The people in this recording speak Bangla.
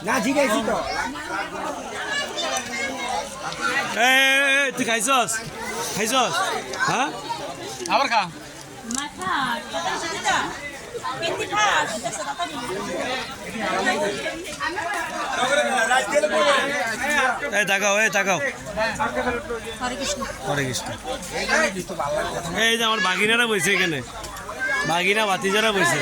না জিগাইছি তো তুই খাইছস খাইছস হ্যাঁ আবার খা তাকাও তাকাও হরে কৃষ্ণ এই যে আমার বাগিনারা বইছে এখানে বাগিনা বাতিজারা বইছে